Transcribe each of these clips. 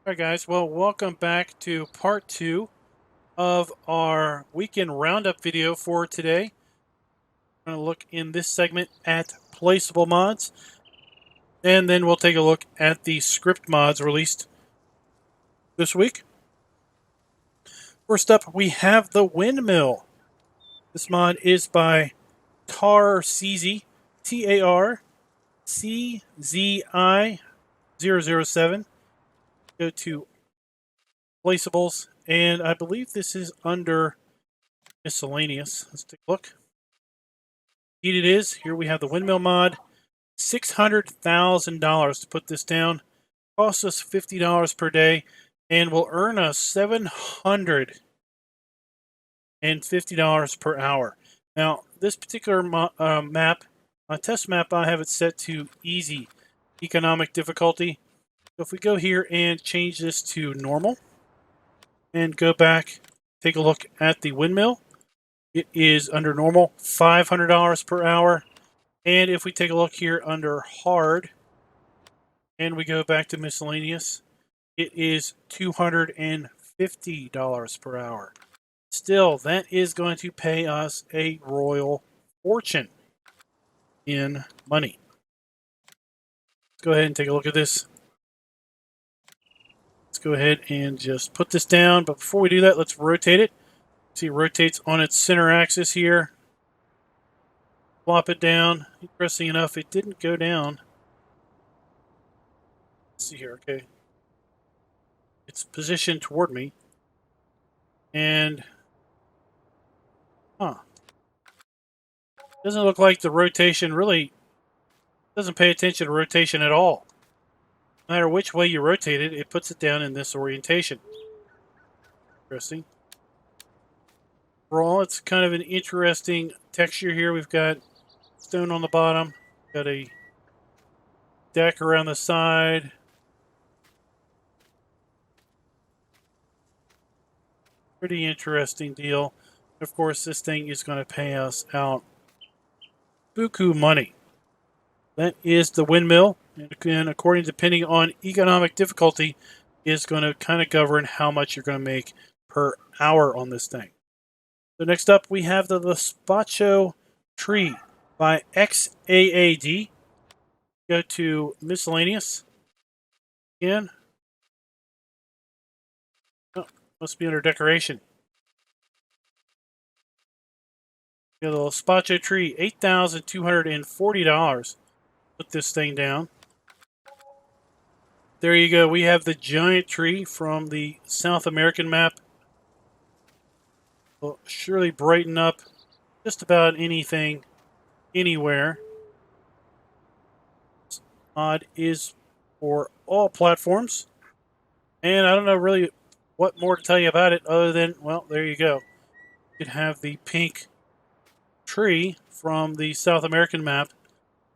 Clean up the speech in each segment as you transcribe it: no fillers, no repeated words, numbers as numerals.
Alright guys, well welcome back to part 2 of our weekend roundup video for today. I'm going to look in this segment at placeable mods, and then we'll take a look at the script mods released this week. First up, we have the Windmill. This mod is by Tarczi, Tarczi007. Go to Placeables, and I believe this is under miscellaneous. Let's take a look. Indeed it is. Here we have the Windmill mod. $600,000 to put this down. Costs us $50 per day and will earn us $750 per hour. Now, this particular map, test map, I have it set to easy economic difficulty. So if we go here and change this to normal and go back, take a look at the Windmill. It is under normal, $500 per hour. And if we take a look here under hard, and we go back to miscellaneous, it is $250 per hour. Still, that is going to pay us a royal fortune in money. Let's go ahead and take a look at this. Let's go ahead and just put this down. But before we do that, let's rotate it. See, it rotates on its center axis here. Flop it down. Interesting enough, it didn't go down. Let's see here, okay. It's positioned toward me. And, doesn't look like the rotation really doesn't pay attention to rotation at all. No matter which way you rotate it, it puts it down in this orientation. Interesting. Overall, it's kind of an interesting texture here. We've got stone on the bottom, got a deck around the side. Pretty interesting deal. Of course, this thing is going to pay us out buku money. That is the Windmill, and according, depending on economic difficulty, is going to kind of govern how much you're going to make per hour on this thing. So next up, we have the Lapacho Tree by XAAD. Go to miscellaneous again. Oh, must be under decoration. The Lapacho Tree, $8,240. Put this thing down. There you go. We have the giant tree from the South American map. Will surely brighten up just about anything, anywhere. This mod is for all platforms. And I don't know really what more to tell you about it other than, well, there you go. You can have the pink tree from the South American map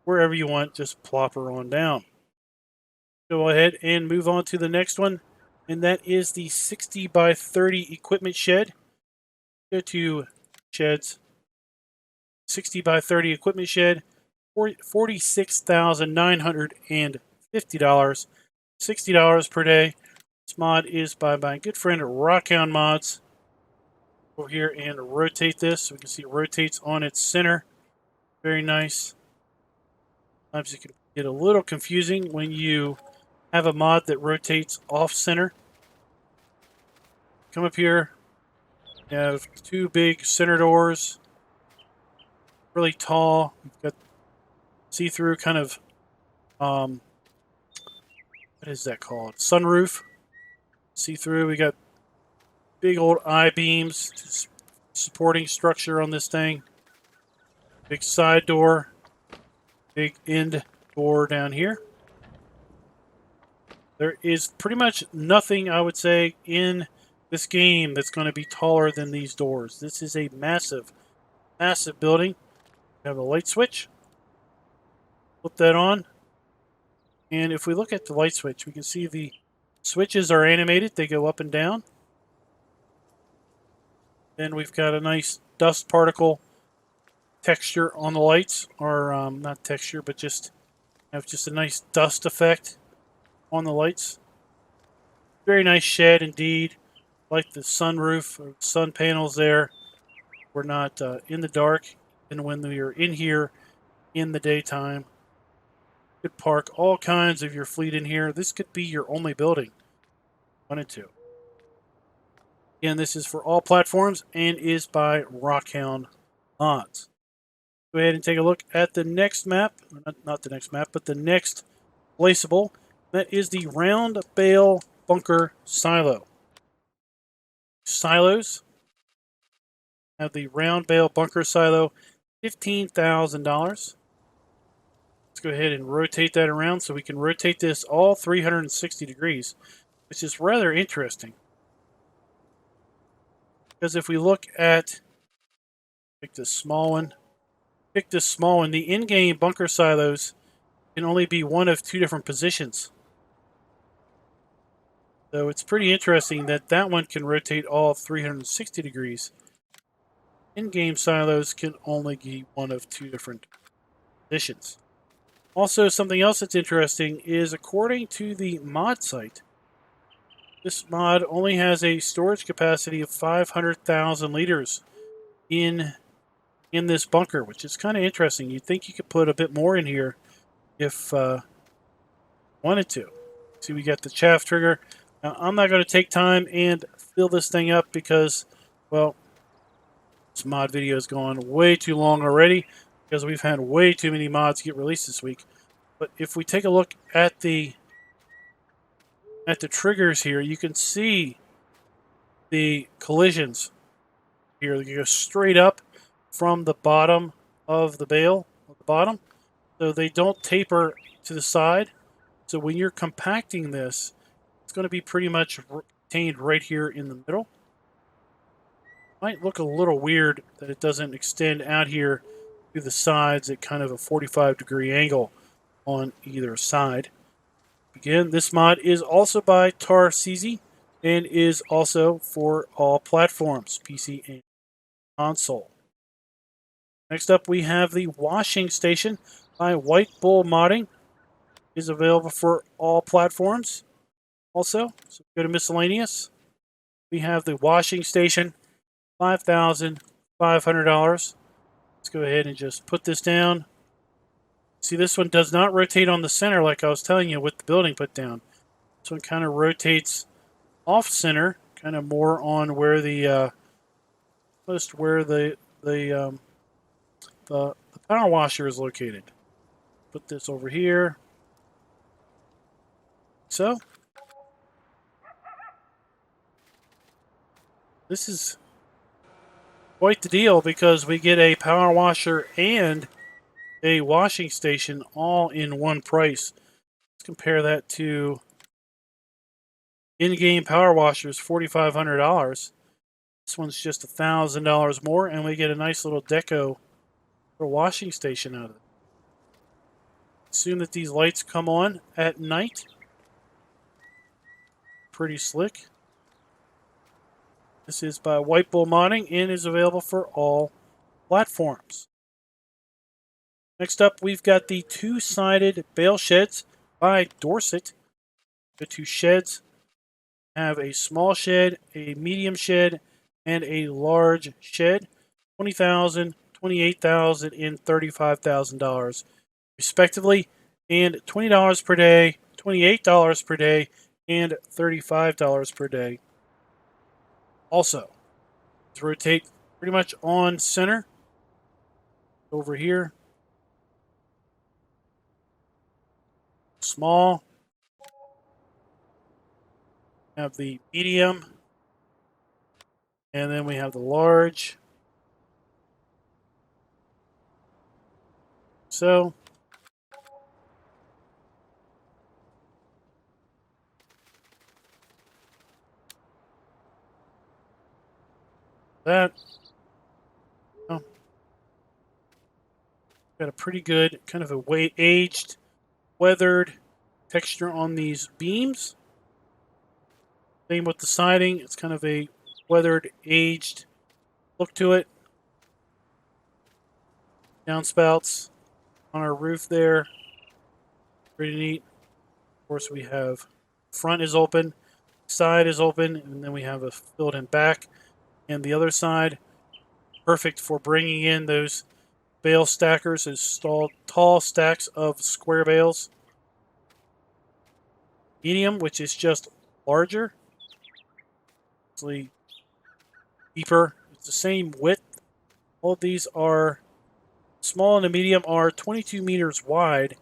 wherever you want, just plop her on down. Go ahead and move on to the next one, and that is the 60 by 30 equipment shed. Go to sheds, 60 by 30 equipment shed, $46,950, $60 per day. This mod is by my good friend Rockhound Mods. Over here and rotate this so we can see it rotates on its center. Very nice. Sometimes it can get a little confusing when you have a mod that rotates off center. Come up here. You have two big center doors. Really tall. We've got see-through kind of, what is that called? Sunroof. See-through. We got big old I-beams supporting structure on this thing. Big side door. Big end door down here. There is pretty much nothing, I would say, in this game that's going to be taller than these doors. This is a massive, massive building. We have a light switch. Flip that on. And if we look at the light switch, we can see the switches are animated. They go up and down. Then we've got a nice dust particle texture on the lights, or not texture, but just have just a nice dust effect on the lights. Very nice shed indeed. Like the sunroof or sun panels there. We're not in the dark. And when we are in here in the daytime, you could park all kinds of your fleet in here. This could be your only building. Wanted to. Again, this is for all platforms and is by Rockhound Mods. Go ahead and take a look at the next map. Not the next map, but the next placeable. That is the round bale bunker silo. Silos have the round bale bunker silo, $15,000. Let's go ahead and rotate that around so we can rotate this all 360 degrees, which is rather interesting. Because if we look at, pick this small one, the in-game bunker silos can only be one of two different positions. So it's pretty interesting that that one can rotate all 360 degrees. In-game silos can only be one of two different positions. Also, something else that's interesting is according to the mod site, this mod only has a storage capacity of 500,000 liters in this bunker, which is kind of interesting. You'd think you could put a bit more in here if wanted to. See, we got the chaff trigger. Now, I'm not going to take time and fill this thing up because, well, this mod video has gone way too long already because we've had way too many mods get released this week. But if we take a look at the triggers here, you can see the collisions here. You go straight up from the bottom of the bale, at the bottom, so they don't taper to the side. So when you're compacting this, it's going to be pretty much contained right here in the middle. Might look a little weird that it doesn't extend out here to the sides at kind of a 45-degree angle on either side. Again, this mod is also by Tarcisi and is also for all platforms, PC and console. Next up, we have the washing station by WhiteBull Modding. It is available for all platforms. Also, so go to miscellaneous. We have the washing station, $5,500. Let's go ahead and just put this down. See, this one does not rotate on the center like I was telling you with the building put down. This one kind of rotates off center, kind of more on where the power washer is located. Put this over here. So this is quite the deal because we get a power washer and a washing station all in one price. Let's compare that to in-game power washers, $4,500. This one's just $1,000 more, and we get a nice little deco for washing station out of it. Assume that these lights come on at night. Pretty slick. This is by WhiteBull Modding and is available for all platforms. Next up, we've got the two-sided bale sheds by Dorset. The two sheds have a small shed, a medium shed, and a large shed. $20,000, $28,000, and $35,000 respectively, and $20 per day, $28 per day, and $35 per day. Also, let's rotate pretty much on center over here. Small. Have the medium. And then we have the large. So that got a pretty good kind of a aged, weathered texture on these beams. Same with the siding. It's kind of a weathered, aged look to it. Downspouts on our roof there. Pretty neat. Of course, we have front is open. side is open, and then we have a filled in back. And the other side, perfect for bringing in those bale stackers, those tall stacks of square bales. Medium, which is just larger, actually deeper. It's the same width. All of these are small and the medium are 22 meters wide.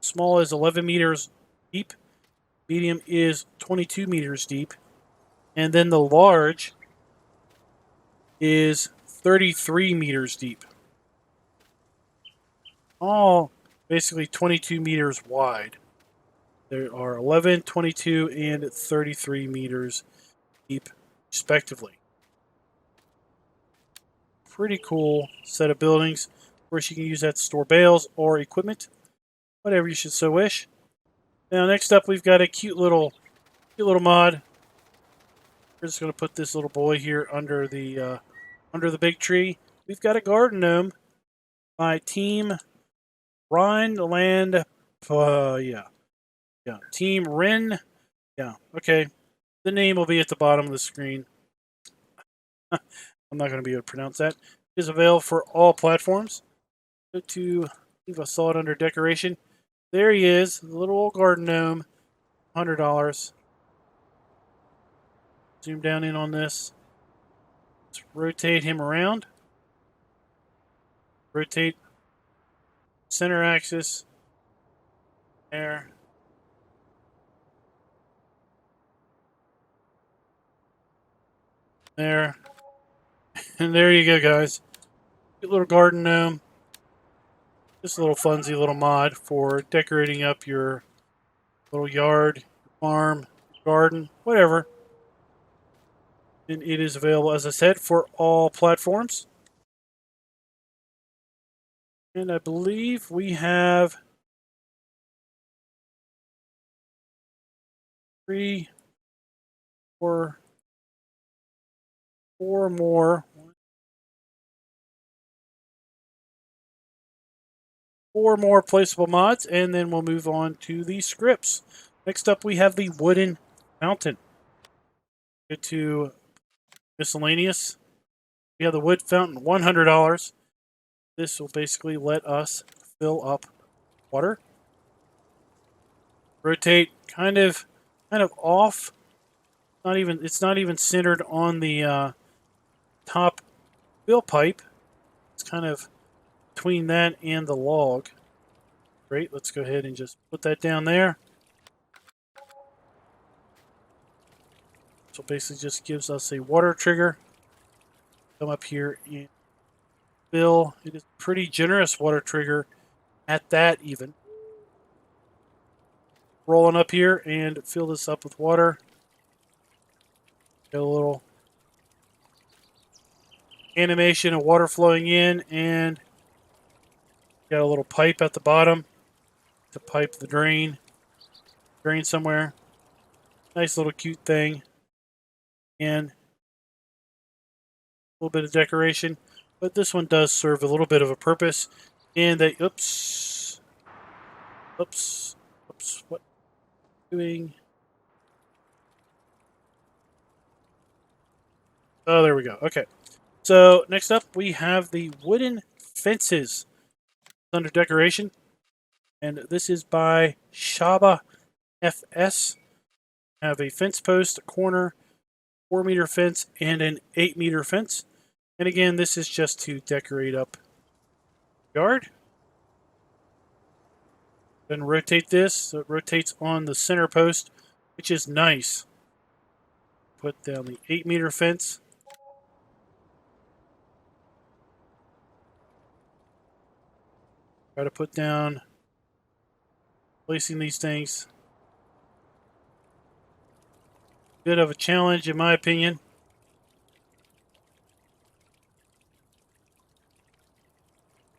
Small is 11 meters deep. Medium is 22 meters deep. And then the large is 33 meters deep. All basically 22 meters wide. There are 11, 22, and 33 meters deep, respectively. Pretty cool set of buildings. Of course, you can use that to store bales or equipment, whatever you should so wish. Now, next up, we've got a cute little mod. We're just going to put this little boy here under the big tree. We've got a garden gnome by Team-Rheinlandpfalz. Team-Rhin. Yeah, okay. The name will be at the bottom of the screen. I'm not going to be able to pronounce that. It is available for all platforms. Go to, I think I saw it under decoration. There he is, the little old garden gnome, $100. Zoom down in on this. Let's rotate him around. Rotate center axis. There. There. And there you go, guys. Cute little garden gnome. Just a little funsy little mod for decorating up your little yard, farm, garden, whatever. And it is available, as I said, for all platforms. And I believe we have 3, 4 more. 4 more placeable mods, and then we'll move on to the scripts. Next up, we have the wooden fountain. Go to miscellaneous. We have the wood fountain, $100. This will basically let us fill up water. Rotate kind of off. It's not even centered on the top fill pipe. It's kind of between that and the log. Great. Let's go ahead and just put that down there. So basically just gives us a water trigger. Come up here and fill. It is a pretty generous water trigger at that even. Rolling up here and fill this up with water. Get a little animation of water flowing in, and got a little pipe at the bottom to pipe the drain somewhere. Nice little cute thing. And a little bit of decoration, but this one does serve a little bit of a purpose. And they, oops, what doing? Oh, there we go. Okay. So next up, we have the wooden fences under decoration. And this is by Shaba FS. Have a fence post, a corner, 4-meter fence, and an 8-meter fence. And again, this is just to decorate up the yard. Then rotate this so it rotates on the center post, which is nice. Put down the 8-meter fence. Try to put down, placing these things. Bit of a challenge, in my opinion.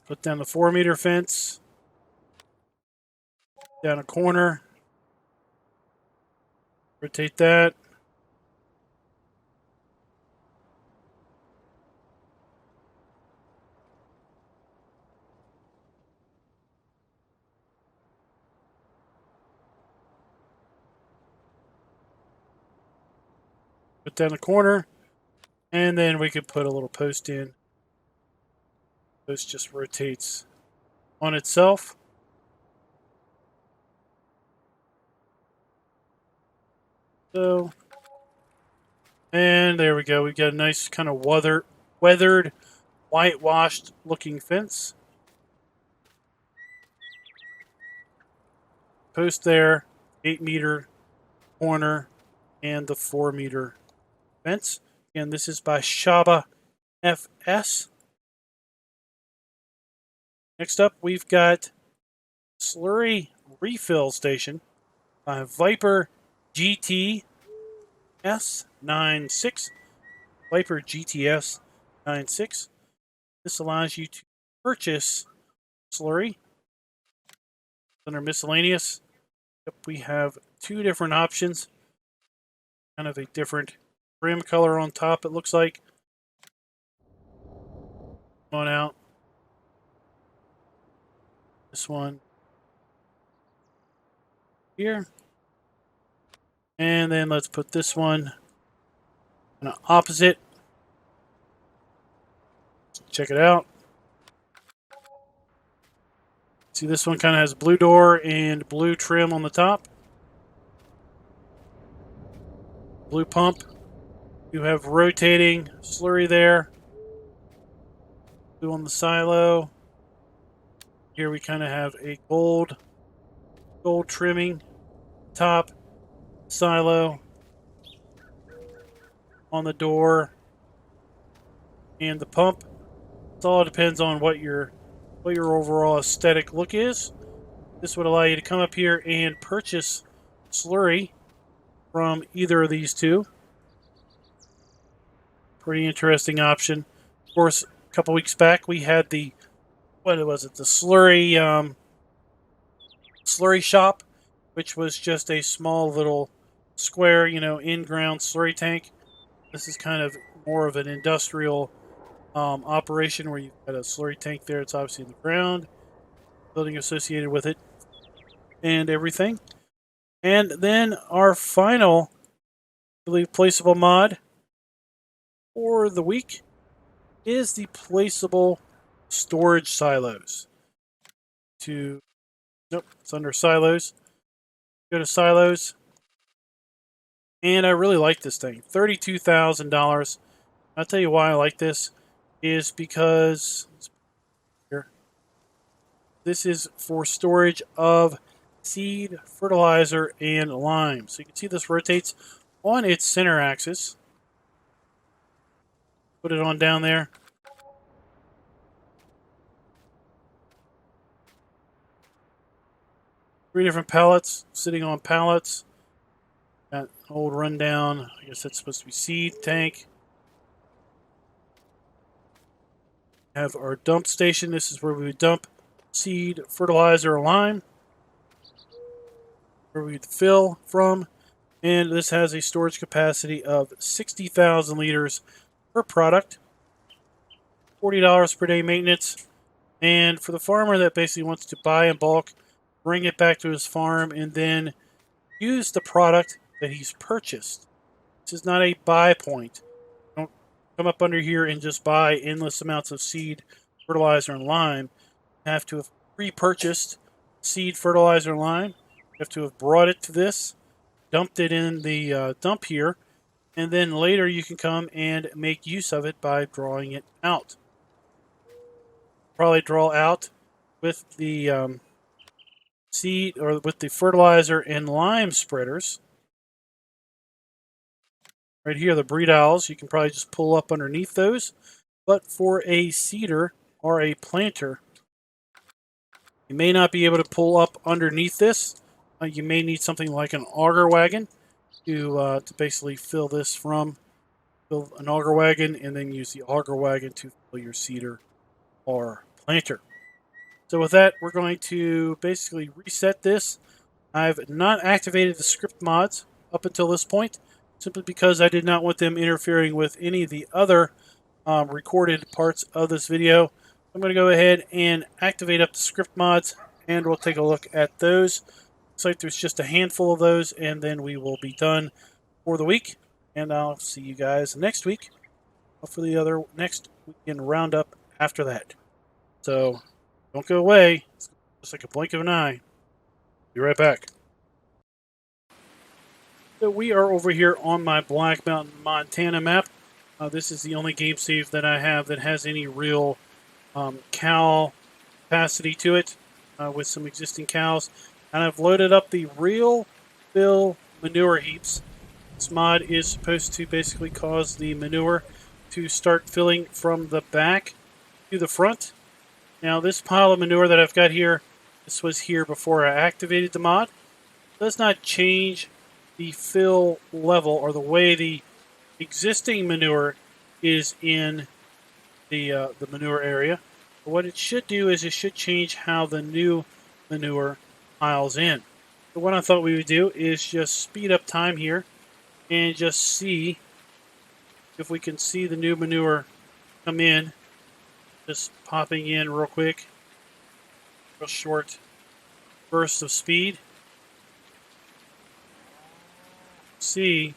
Put down the 4-meter fence. Down a corner. Rotate that. Put that in the corner, and then we could put a little post in. Post just rotates on itself. So, and there we go. We've got a nice kind of weathered, whitewashed looking fence. Post there, 8-meter corner, and the 4-meter fence. And this is by Shaba FS. Next up, we've got Slurry Refill Station by Viper GT S96. Viper GTS 96. This allows you to purchase slurry under miscellaneous. Yep, we have 2 different options. Kind of a different trim color on top, it looks like. Come on out. This one here. And then let's put this one on the opposite. Check it out. See, this one kind of has blue door and blue trim on the top. Blue pump. You have rotating slurry there. Blue on the silo. Here we kind of have a gold trimming top, silo on the door, and the pump. It all depends on what your overall aesthetic look is. This would allow you to come up here and purchase slurry from either of these two. Pretty interesting option. Of course, a couple weeks back we had the the slurry shop, which was just a small little square, in-ground slurry tank. This is kind of more of an industrial operation where you've got a slurry tank there. It's obviously in the ground, building associated with it, and everything. And then our final, I believe, placeable mod for the week is the placeable storage silos. Nope, it's under silos. Go to silos. And I really like this thing. $32,000. I'll tell you why I like this is because this is for storage of seed, fertilizer, and lime. So you can see this rotates on its center axis. Put it on down there. Three different pallets sitting on pallets. Got an old rundown. I guess that's supposed to be seed tank. Have our dump station. This is where we would dump seed, fertilizer, or lime. Where we would fill from. And this has a storage capacity of 60,000 liters per product. $40 per day maintenance. And for the farmer that basically wants to buy in bulk, bring it back to his farm, and then use the product that he's purchased. This is not a buy point. Don't come up under here and just buy endless amounts of seed, fertilizer, and lime. You have to have pre-purchased seed, fertilizer, and lime. You have to have brought it to this, dumped it in the dump here, and then later you can come and make use of it by drawing it out. Probably draw out with the seed or with the fertilizer and lime spreaders. Right here, the breed owls, you can probably just pull up underneath those. But for a seeder or a planter, you may not be able to pull up underneath this. You may need something like an auger wagon to basically fill this from. Fill an auger wagon and then use the auger wagon to fill your seeder or planter. So with that, we're going to basically reset this. I've not activated the script mods up until this point, simply because I did not want them interfering with any of the other recorded parts of this video. I'm going to go ahead and activate up the script mods, and we'll take a look at those. Looks like there's just a handful of those, and then we will be done for the week. and I'll see you guys next week for the other next weekend roundup after that. So don't go away. It's just like a blink of an eye. Be right back. So we are over here on my Black Mountain, Montana map. This is the only game save that I have that has any real cow capacity to it with some existing cows. And I've loaded up the real fill manure heaps. This mod is supposed to basically cause the manure to start filling from the back to the front. Now this pile of manure that I've got here, this was here before I activated the mod, does not change the fill level or the way the existing manure is in the manure area. But what it should do is it should change how the new manure piles in. So what I thought we would do is just speed up time here and just see if we can see the new manure come in. Just popping in real quick. Real short burst of speed. See,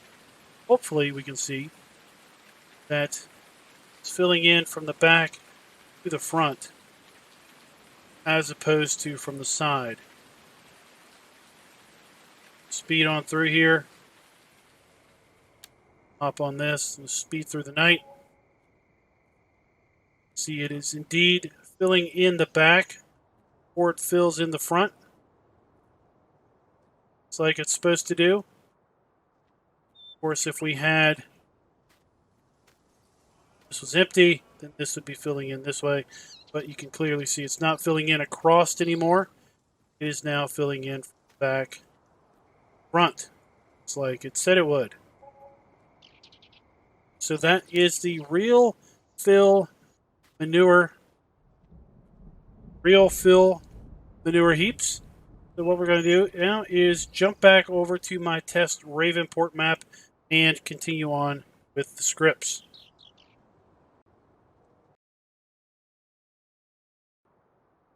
hopefully we can see that it's filling in from the back to the front as opposed to from the side. Speed on through here. Hop on this and speed through the night. See, it is indeed filling in the back or it fills in the front. It's like it's supposed to do. Of course, if we had this was empty, then this would be filling in this way. But you can clearly see it's not filling in across anymore. It is now filling in back, front. It's like it said it would. So that is the real fill manure heaps. So what we're going to do now is jump back over to my test Ravenport map and continue on with the scripts.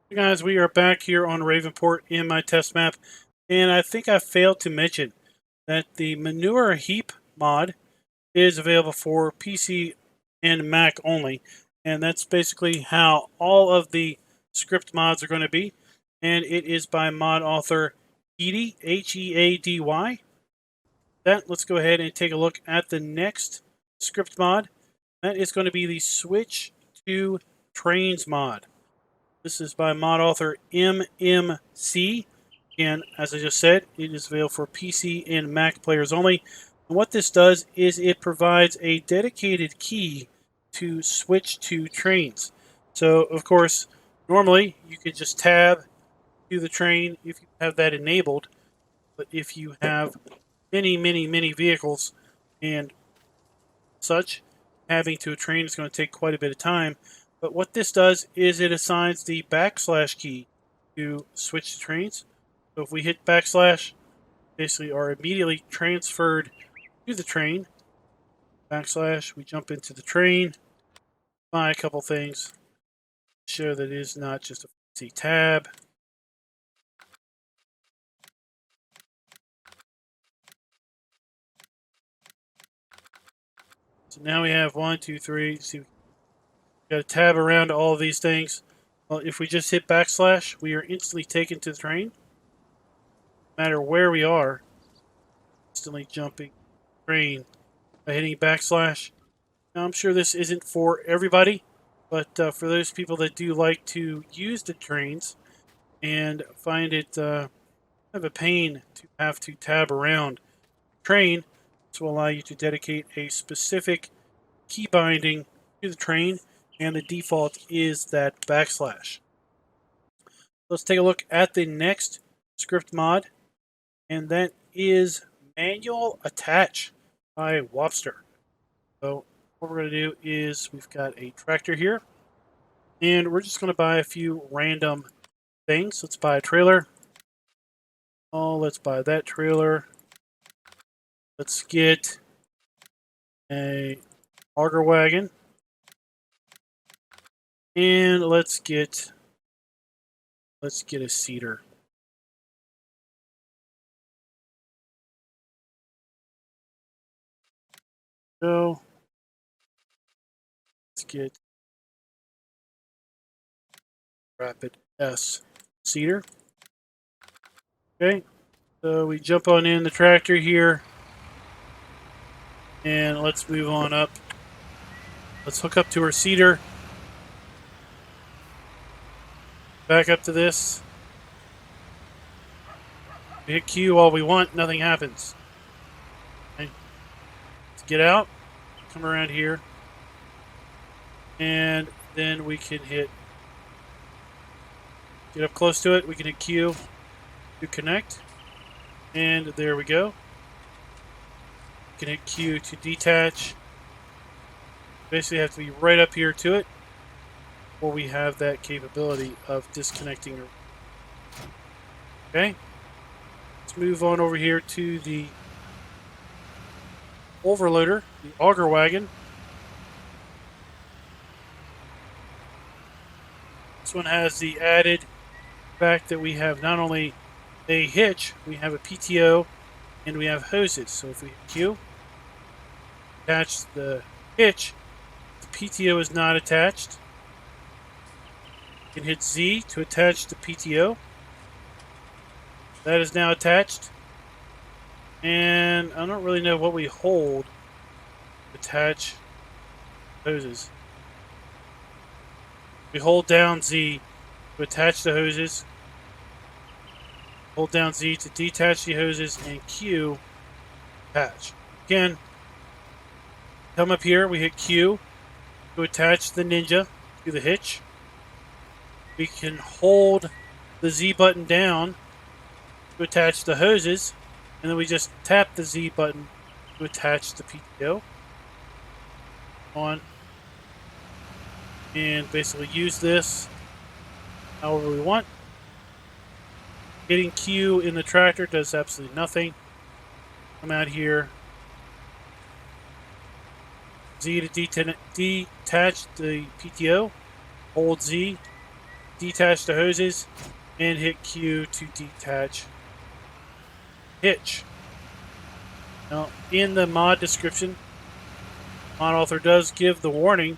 Hey guys, we are back here on Ravenport in my test map, and I think I failed to mention that the manure heap mod is available for PC and Mac only, and that's basically how all of the script mods are going to be, and it is by mod author Heady, Heady. Let's go ahead and take a look at the next script mod. That is going to be the Switch to Trains mod. This is by mod author MMC. And as I just said, it is available for PC and Mac players only. And what this does is it provides a dedicated key to switch to trains. So, of course, normally you could just tab to the train if you have that enabled. But if you have many vehicles and such, having to a train is going to take quite a bit of time. But what this does is it assigns the backslash key to switch to trains. So if we hit backslash, basically are immediately transferred to the train. Backslash, we jump into the train, buy a couple things, show that it is not just a fancy tab. So now we have 1, 2, 3. See, we got a tab around all of these things. Well, if we just hit backslash, we are instantly taken to the train. No matter where we are, instantly jumping train by hitting backslash. Now, I'm sure this isn't for everybody, but for those people that do like to use the trains and find it kind of a pain to have to tab around train, this will allow you to dedicate a specific key binding to the train, and the default is that backslash. Let's take a look at the next script mod, and that is Manual Attach by Wobster. So what we're going to do is we've got a tractor here, and we're just going to buy a few random things. Let's buy a trailer. Oh, let's buy that trailer. Let's get a auger wagon. And let's get a seeder. So let's get Rapid S seeder. Okay, so we jump on in the tractor here, and let's move on up. Let's hook up to our seeder. Back up to this. We hit Q all we want, nothing happens. Okay. Let's get out, come around here, and then we can get up close to it. We can hit Q to connect, and there we go. We can hit Q to detach. Basically have to be right up here to it, or we have that capability of disconnecting. Okay, let's move on over here to the overloader, the auger wagon. This one has the added fact that we have not only a hitch, we have a PTO, and we have hoses. So if we hit Q, attach the hitch, the PTO is not attached. You can hit Z to attach the PTO. That is now attached. And I don't really know what we hold to attach hoses. We hold down Z to attach the hoses. Hold down Z to detach the hoses, and Q attach. Again, come up here, we hit Q to attach the Ninja to the hitch. We can hold the Z button down to attach the hoses, and then we just tap the Z button to attach the PTO on, and basically use this however we want. Hitting Q in the tractor does absolutely nothing. Come out here, Z to detach the PTO, hold Z, detach the hoses, and hit Q to detach hitch. Now, in the mod description, mod author does give the warning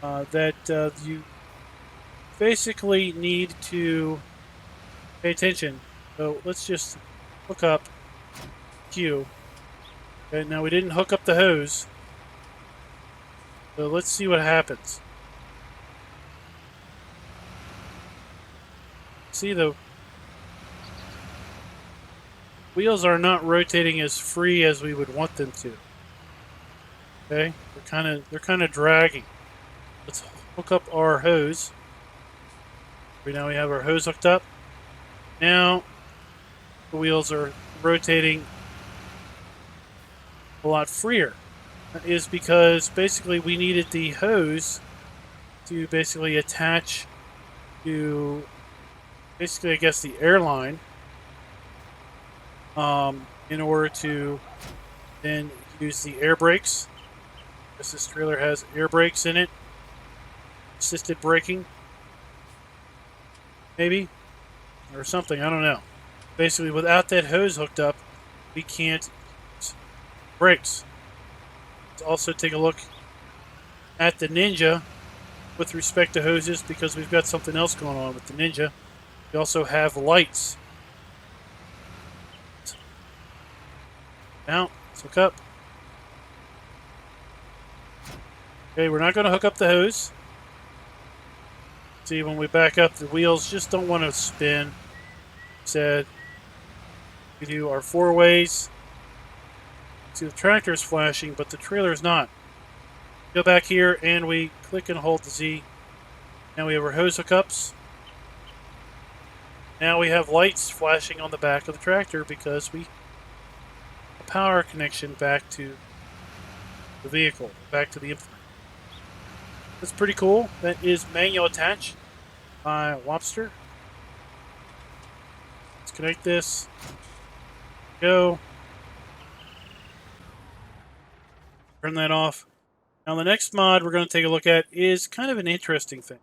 that you basically need to pay attention. So let's just hook up Q. Okay, now we didn't hook up the hose, so let's see what happens. See, the wheels are not rotating as free as we would want them to. Okay, they're kind of dragging. Let's hook up our hose. Right now we have our hose hooked up. Now the wheels are rotating a lot freer. That is because basically we needed the hose to basically attach to basically, I guess, the airline in order to then use the air brakes. This trailer has air brakes in it, assisted braking, maybe, or something, I don't know. Basically, without that hose hooked up, we can't use brakes. Let's also take a look at the Ninja with respect to hoses, because we've got something else going on with the Ninja. We also have lights. Now, let's hook up. Okay, we're not going to hook up the hose. See, when we back up, the wheels just don't want to spin. Said we do our 4 ways. See, the tractor is flashing, but the trailer is not. Go back here and we click and hold the Z. Now we have our hose hookups. Now we have lights flashing on the back of the tractor because we have a power connection back to the vehicle, back to the implement. That's pretty cool. That is manual attach by Wobster. Let's connect this. Go. Turn that off. Now the next mod we're going to take a look at is kind of an interesting thing.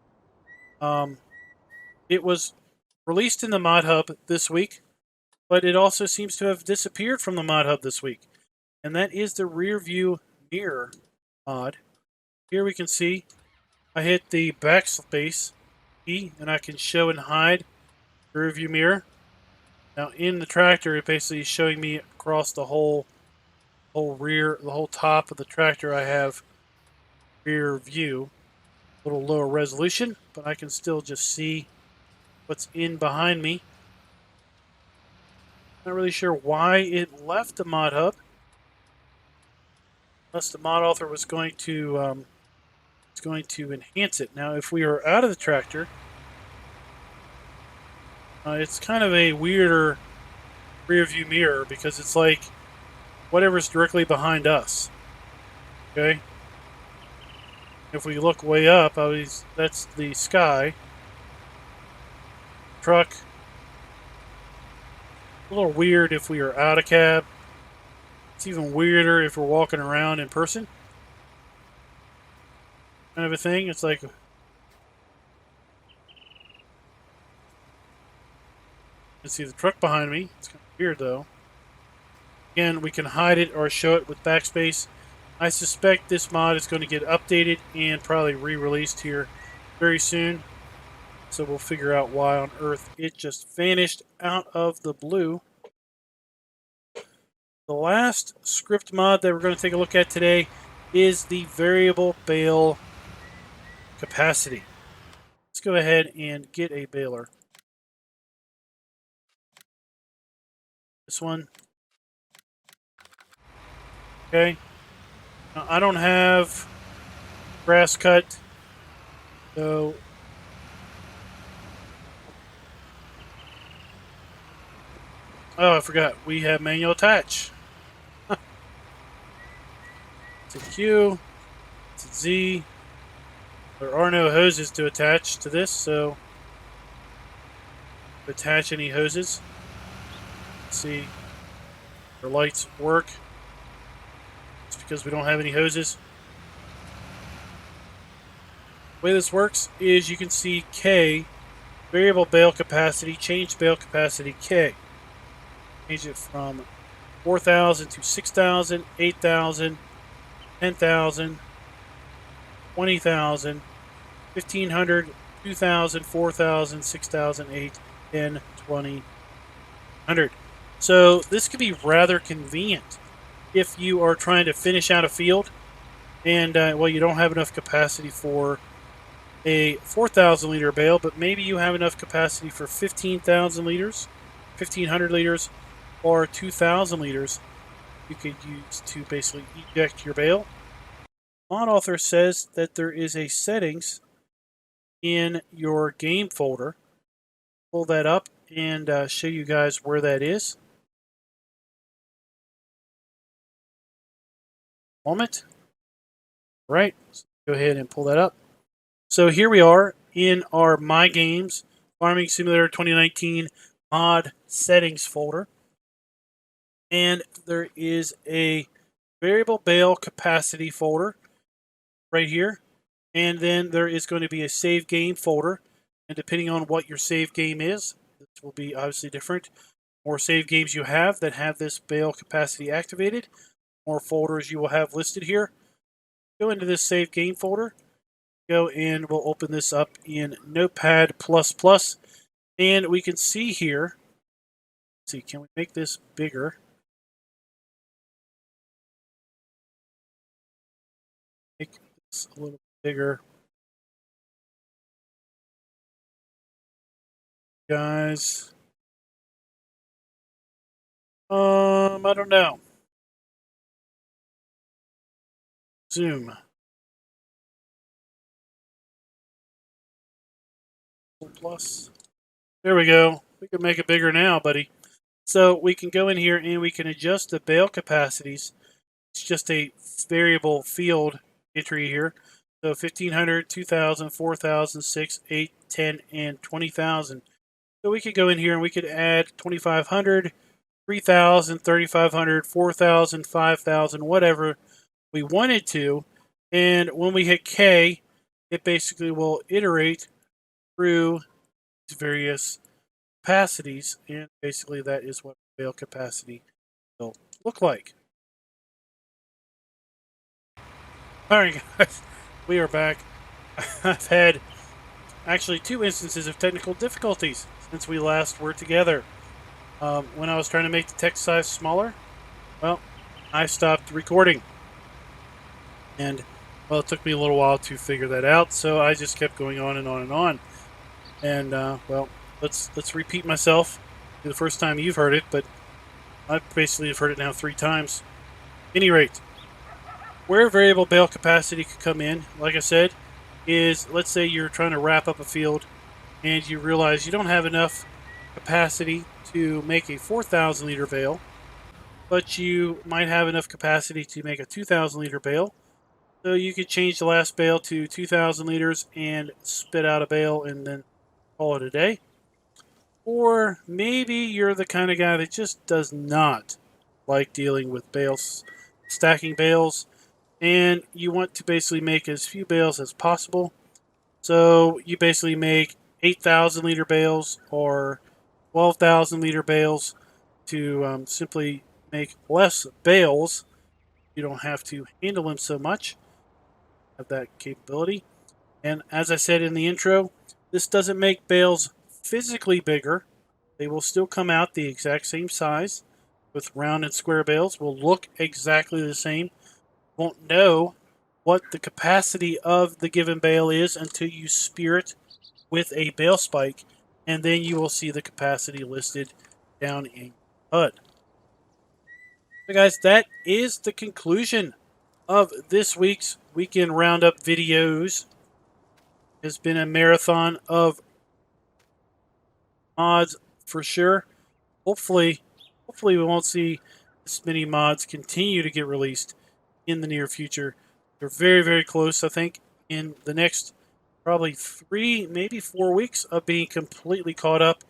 It was released in the Mod Hub this week, but it also seems to have disappeared from the Mod Hub this week. And that is the rear view mirror mod. Here we can see I hit the backspace key and I can show and hide the rear view mirror. Now in the tractor, it basically is showing me across the whole rear, the whole top of the tractor. I have rear view, a little lower resolution, but I can still just see what's in behind me. Not really sure why it left the mod hub, unless the mod author was going to enhance it. Now, if we are out of the tractor, it's kind of a weirder rear view mirror because it's like whatever's directly behind us. Okay. If we look way up, that's the sky. Truck. A little weird if we are out of cab. It's even weirder if we're walking around in person. Kind of a thing. It's like, you can see the truck behind me. It's kind of weird though. Again, we can hide it or show it with backspace. I suspect this mod is going to get updated and probably re-released here very soon. So we'll figure out why on earth it just vanished out of the blue. The last script mod that we're going to take a look at today is the variable bale capacity. Let's go ahead and get a baler. This one. Okay. Now, I don't have grass cut, so oh, I forgot. We have manual attach. It's a Q. It's a Z. There are no hoses to attach to this, so attach any hoses. Let's see. The lights work. It's because we don't have any hoses. The way this works is you can see K, variable bale capacity, change bale capacity K. Change it from 4,000 to 6,000, 8,000, 10,000, 20,000, 1,500, 2,000, 4,000, 6,000, 8, 10, 20, 100. So this could be rather convenient if you are trying to finish out a field and, well, you don't have enough capacity for a 4,000 liter bale, but maybe you have enough capacity for 15,000 liters, 1,500 liters, or 2,000 liters. You could use to basically eject your bale. Mod author says that there is a settings in your game folder. Pull that up and show you guys where that is. Moment. Right. So go ahead and pull that up. So here we are in our My Games Farming Simulator 2019 mod settings folder. And there is a variable bale capacity folder right here. And then there is going to be a save game folder. And depending on what your save game is, this will be obviously different. More save games you have that have this bale capacity activated, more folders you will have listed here. Go into this save game folder. Go and we'll open this up in Notepad++. And we can see here, let's see, can we make this bigger? Make this a little bigger. Guys. I don't know. Zoom. Plus. There we go. We can make it bigger now, buddy. So we can go in here and we can adjust the bale capacities. It's just a variable field entry here. So 1,500, 2,000, 4,000, 6, 8, 10, and 20,000. So we could go in here and we could add 2,500, 3,000, 3,500, 4,000, 5,000, whatever we wanted to. And when we hit K, it basically will iterate through these various capacities. And basically that is what bale capacity will look like. Alright guys, we are back. I've had actually 2 instances of technical difficulties since we last were together. When I was trying to make the text size smaller, well, I stopped recording. And, well, it took me a little while to figure that out, so I just kept going on and on and on. And, well, let's repeat myself for the first time you've heard it, but I've basically heard it now 3 times. At any rate, where variable bale capacity could come in, like I said, is let's say you're trying to wrap up a field and you realize you don't have enough capacity to make a 4,000 liter bale, but you might have enough capacity to make a 2,000 liter bale. So you could change the last bale to 2,000 liters and spit out a bale and then call it a day. Or maybe you're the kind of guy that just does not like dealing with bales, stacking bales, and you want to basically make as few bales as possible. So you basically make 8,000 liter bales or 12,000 liter bales to simply make less bales. You don't have to handle them so much, have that capability. And as I said in the intro, this doesn't make bales physically bigger. They will still come out the exact same size with round and square bales. Will look exactly the same. Won't know what the capacity of the given bale is until you spear it with a bale spike, and then you will see the capacity listed down in HUD. So guys, that is the conclusion of this week's Weekend Roundup videos. It's been a marathon of mods for sure. Hopefully we won't see this many mods continue to get released in the near future. They're very, very close, I think, in the next probably 3, maybe 4 weeks of being completely caught up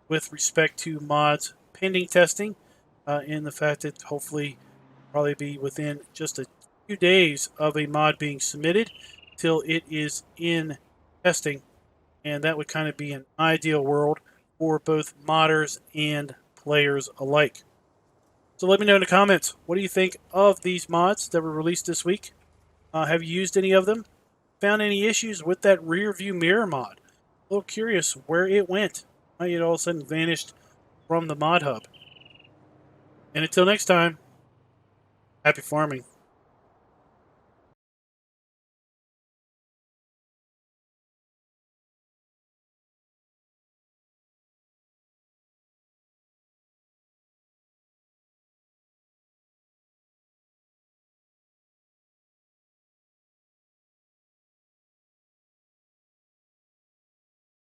with respect to mods pending testing, in the fact that hopefully probably be within just a few days of a mod being submitted till it is in testing, and that would kind of be an ideal world for both modders and players alike. So let me know in the comments, what do you think of these mods that were released this week? Have you used any of them? Found any issues with that rear view mirror mod? A little curious where it went. Why it all of a sudden vanished from the mod hub. And until next time, happy farming.